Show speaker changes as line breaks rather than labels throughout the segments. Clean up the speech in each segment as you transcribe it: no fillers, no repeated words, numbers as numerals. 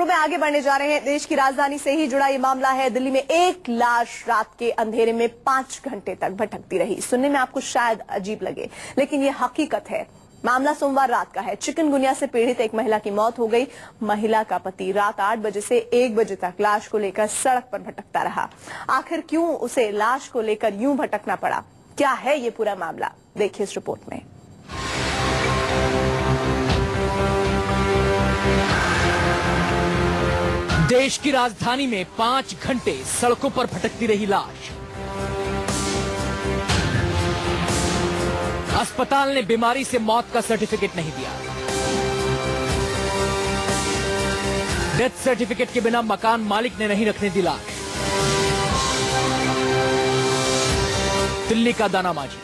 में आगे बढ़ने जा रहे हैं। देश की राजधानी से ही जुड़ा ये मामला है। दिल्ली में एक लाश रात के अंधेरे में 5 घंटे तक भटकती रही। सुनने में आपको शायद अजीब लगे, लेकिन ये हकीकत है। मामला सोमवार रात का है। चिकनगुनिया से पीड़ित एक महिला की मौत हो गई। महिला का पति रात 8 बजे से 1 बजे तक लाश को लेकर सड़क पर भटकता रहा। आखिर क्यों उसे लाश को लेकर यूं भटकना पड़ा? क्या है ये पूरा मामला? देखिए इस रिपोर्ट में।
देश की राजधानी में 5 घंटे सड़कों पर भटकती रही लाश। अस्पताल ने बीमारी से मौत का सर्टिफिकेट नहीं दिया। डेथ सर्टिफिकेट के बिना मकान मालिक ने नहीं रखने दी लाश। दिल्ली का दानामाजी।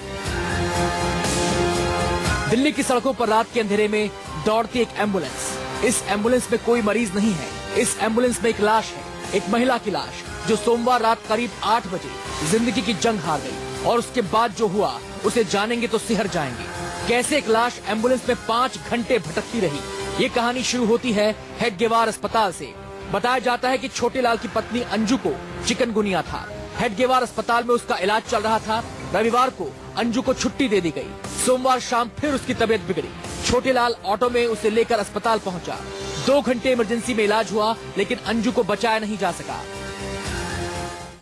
दिल्ली की सड़कों पर रात के अंधेरे में दौड़ती एक एम्बुलेंस। इस एम्बुलेंस में कोई मरीज नहीं है। इस एम्बुलेंस में एक लाश है, एक महिला की लाश, जो सोमवार रात करीब 8 बजे जिंदगी की जंग हार गई। और उसके बाद जो हुआ उसे जानेंगे तो सिहर जाएंगे। कैसे एक लाश एम्बुलेंस में 5 घंटे भटकती रही। ये कहानी शुरू होती है हेडगेवार अस्पताल से। बताया जाता है कि छोटे लाल की पत्नी अंजू को चिकनगुनिया था। हेडगेवार अस्पताल में उसका इलाज चल रहा था। रविवार को अंजू को छुट्टी दे दी गई। सोमवार शाम फिर उसकी तबीयत बिगड़ी। छोटे लाल ऑटो में उसे लेकर अस्पताल पहुंचा। 2 घंटे इमरजेंसी में इलाज हुआ, लेकिन अंजू को बचाया नहीं जा सका।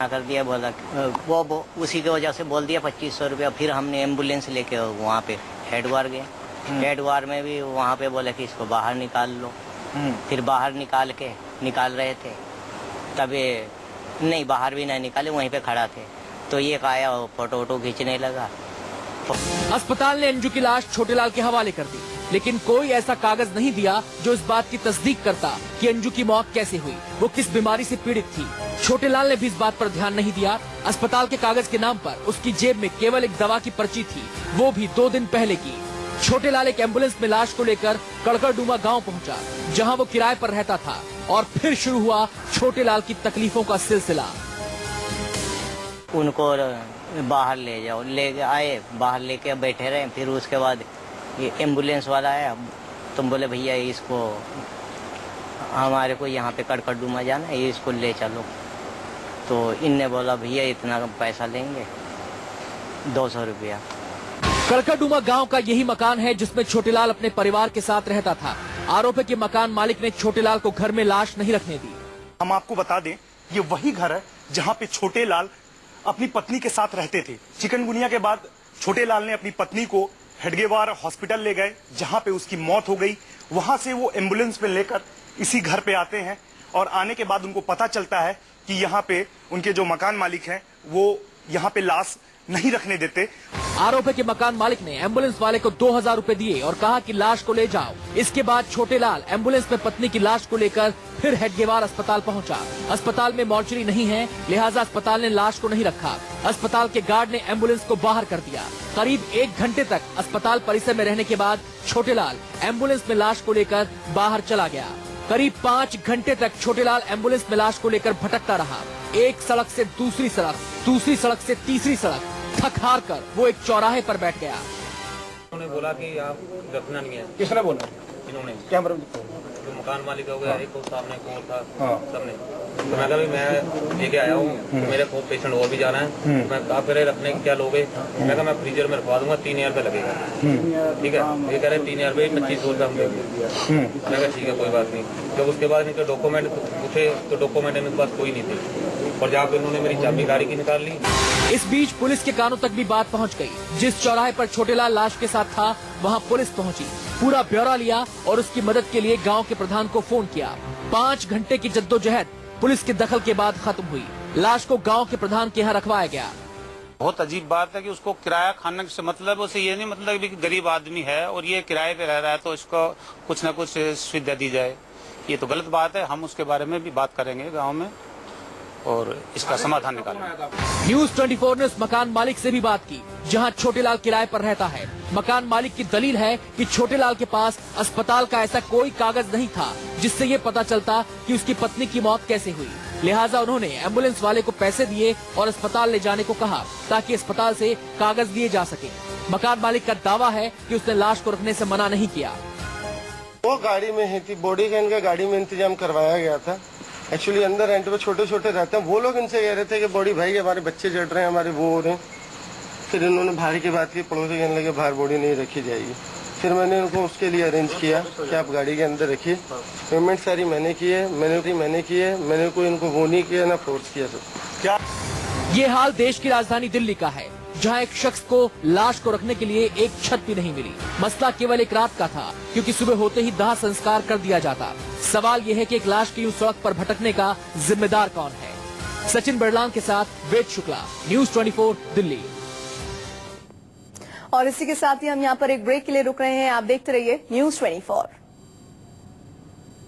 कर दिया, बोला वो उसी की वजह से बोल दिया 2500 रुपया। फिर हमने एम्बुलेंस लेके वहाँ पे हेडवार गए। हेडवार में भी वहाँ पे बोला कि इसको बाहर निकाल लो। फिर बाहर निकाल रहे थे, तभी नहीं, बाहर भी नहीं निकाले, वहीं पे खड़ा थे। तो ये आया फोटो वोटो खींचने लगा।
अस्पताल ने अंजू की लाश छोटे लाल के हवाले कर दी, लेकिन कोई ऐसा कागज नहीं दिया जो इस बात की तस्दीक करता कि अंजू की मौत कैसे हुई, वो किस बीमारी से पीड़ित थी। छोटे लाल ने भी इस बात पर ध्यान नहीं दिया। अस्पताल के कागज के नाम पर उसकी जेब में केवल एक दवा की पर्ची थी, वो भी 2 दिन पहले की। छोटे लाल एक एम्बुलेंस में लाश को लेकर कड़कड़डूमा गांव पहुंचा, जहां वो किराए पर रहता था। और फिर शुरू हुआ छोटे लाल की तकलीफों का सिलसिला।
उनको बाहर ले जाओ, ले आए, बाहर लेके बैठे रहे। फिर उसके बाद ये एम्बुलेंस वाला आया। तुम बोले भैया इसको हमारे को यहाँ पे कड़कड़डूमा जाना है, इसको ले चलो। तो इनने बोला भैया इतना पैसा लेंगे, 200 रुपया।
कड़कड़डूमा गांव का यही मकान है जिसमें छोटे लाल अपने परिवार के साथ रहता था। आरोप है कि मकान मालिक ने छोटे लाल को घर में लाश नहीं रखने दी।
हम आपको बता दें, ये वही घर है जहाँ पे छोटे लाल अपनी पत्नी के साथ रहते थे। चिकनगुनिया के बाद छोटे लाल ने अपनी पत्नी को हेडगेवार हॉस्पिटल ले गए, जहां पे उसकी मौत हो गई। वहां से वो एम्बुलेंस पे लेकर इसी घर पे आते हैं, और आने के बाद उनको पता चलता है कि यहाँ पे उनके जो मकान मालिक हैं वो यहाँ पे लाश नहीं रखने देते।
आरोप है कि मकान मालिक ने एम्बुलेंस वाले को 2000 रुपए दिए और कहा कि लाश को ले जाओ। इसके बाद छोटे लाल एम्बुलेंस में पत्नी की लाश को लेकर फिर हेडगेवार अस्पताल पहुंचा। अस्पताल में मॉर्चरी नहीं है, लिहाजा अस्पताल ने लाश को नहीं रखा। अस्पताल के गार्ड ने एम्बुलेंस को बाहर कर दिया। करीब 1 घंटे तक अस्पताल परिसर में रहने के बाद छोटे लाल एम्बुलेंस में लाश को लेकर बाहर चला गया। करीब 5 घंटे तक छोटे लाल एम्बुलेंस में लाश को लेकर भटकता रहा। एक सड़क से दूसरी सड़क, दूसरी सड़क से तीसरी सड़क। थक हार कर वो एक चौराहे पर बैठ गया।
उन्होंने बोला कि आप रखना नहीं है।
किसने बोला?
इन्होंने
क्या
जो मकान मालिक हो गया, एक सामने कौन था, सबने। तो मैं कहा मैं लेके आया हूँ, तो मेरे को पेशेंट और भी जा रहे हैं। मैं कहा फिर रखने की क्या लोगे? मैं कहा मैं फ्रीजर में रखवा दूंगा, 3000 रुपये लगेगा। ठीक है, ये कह रहे 3000 रुपये, 2500 रुपये हम देंगे। मैं कहा ठीक है कोई बात नहीं। जब उसके बाद इनके डॉक्यूमेंट पूछे तो डॉक्यूमेंट इनके पास कोई नहीं थे, और जहाँ पे इन्होंने मेरी चाबी गाड़ी की निकाल ली।
इस बीच पुलिस के कानों तक भी बात पहुंच गई। जिस चौराहे पर छोटे लाल लाश के साथ था, वहां पुलिस पहुंची, पूरा ब्यौरा लिया और उसकी मदद के लिए गांव के प्रधान को फोन किया। 5 घंटे की जद्दोजहद पुलिस के दखल के बाद खत्म हुई। लाश को गांव के प्रधान के यहाँ रखवाया गया।
बहुत अजीब बात है कि उसको किराया खाने से मतलब, उसे ये नहीं मतलब कि गरीब आदमी है और ये किराए पे रह रहा है तो इसको कुछ न कुछ सुविधा दी जाए। ये तो गलत बात है। हम उसके बारे में भी बात करेंगे गाँव में और इसका समाधान निकालेंगे।
न्यूज़ 24 ने उस मकान मालिक से भी बात की जहां छोटे लाल किराए पर रहता है। मकान मालिक की दलील है कि छोटे लाल के पास अस्पताल का ऐसा कोई कागज नहीं था जिससे ये पता चलता कि उसकी पत्नी की मौत कैसे हुई। लिहाजा उन्होंने एम्बुलेंस वाले को पैसे दिए और अस्पताल ले जाने को कहा ताकि अस्पताल से कागज लिए जा सके। मकान मालिक का दावा है कि उसने लाश को रखने से मना नहीं किया।
वो गाड़ी में ही थी, बॉडी का इनका गाड़ी में इंतजाम करवाया गया था। एक्चुअली अंदर रेंट पे छोटे छोटे रहते हैं, वो लोग इनसे कह रहे थे कि बॉडी भाई हमारे बच्चे चढ़ रहे हैं, हमारे वो हो रहे हैं। फिर इन्होंने बाहर की बात की, पड़ोसी कहने लगे बाहर बॉडी नहीं रखी जाएगी। फिर मैंने उनको उसके लिए अरेंज किया कि आप गाड़ी के अंदर रखिए। पेमेंट सारी मैंने की है, मैंने कोई इनको वो नहीं किया ना फोर्स किया। सब
क्या
ये हाल देश की राजधानी दिल्ली का है, जहां एक शख्स को लाश को रखने के लिए एक छत भी नहीं मिली। मसला केवल एक रात का था, क्योंकि सुबह होते ही दाह संस्कार कर दिया जाता। सवाल यह है कि एक लाश की यूं सड़क पर भटकने का जिम्मेदार कौन है? सचिन बड़लांग के साथ वेद शुक्ला, न्यूज 24 दिल्ली।
और इसी के साथ ही हम यहाँ पर एक ब्रेक के लिए रुक रहे हैं। आप देखते रहिए न्यूज 24।